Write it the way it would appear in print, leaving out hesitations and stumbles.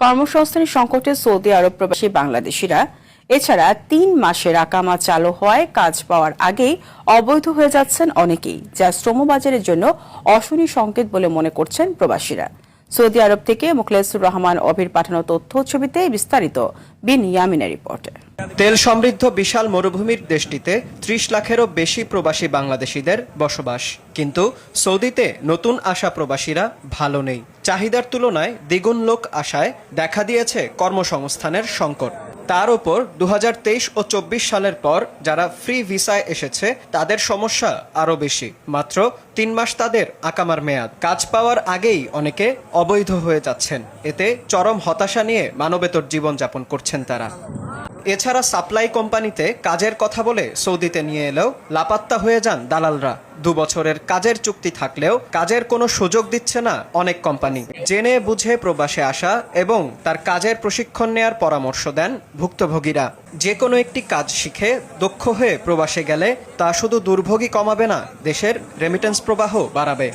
কর্মসংস্থান সংকটে সৌদি আরব প্রবাসী বাংলাদেশিরা এছাড়া ৩ মাসের আকামা চালু হওয়ায় কাজ পাওয়ার আগেই অবৈধ হয়ে যাচ্ছেন অনেকেই, যা শ্রমবাজারের জন্য অশনি সংকেত বলে মনে করছেন প্রবাসীরা। সৌদি আরব থেকে মুখলেসুর রহমান অভির পাঠানো তথ্য ছবিতে বিস্তারিত বিন ইয়ামিনের রিপোর্টে। তেল সমৃদ্ধ বিশাল মরুভূমির দেশটিতে ৩০ লাখেরও বেশি প্রবাসী বাংলাদেশিদের বসবাস, কিন্তু সৌদিতে নতুন আসা প্রবাসীরা ভালো নেই। চাহিদার তুলনায় দ্বিগুণ লোক আসায় দেখা দিয়েছে কর্মসংস্থানের সংকট। তার উপর ২০২৩ ও ২৪ সালের পর যারা ফ্রি ভিসায় এসেছে তাদের সমস্যা আরও বেশি। মাত্র ৩ মাস তাদের আকামার মেয়াদ, কাজ পাওয়ার আগেই অনেকে অবৈধ হয়ে যাচ্ছেন। এতে চরম হতাশা নিয়ে মানবেতর জীবনযাপন করছেন তারা। এছাড়া সাপ্লাই কোম্পানিতে কাজের কথা বলে সৌদিতে নিয়ে এলেও লাপাত্তা হয়ে যান দালালরা। ২ বছরের কাজের চুক্তি থাকলেও কাজের কোনো সুযোগ দিচ্ছে না অনেক কোম্পানি। জেনে বুঝে প্রবাসে আসা এবং তার কাজের প্রশিক্ষণ নেয়ার পরামর্শ দেন ভুক্তভোগীরা। যে কোনো একটি কাজ শিখে দক্ষ হয়ে প্রবাসে গেলে তা শুধু দুর্ভোগই কমাবে না, দেশের রেমিটেন্স প্রবাহ বাড়াবে।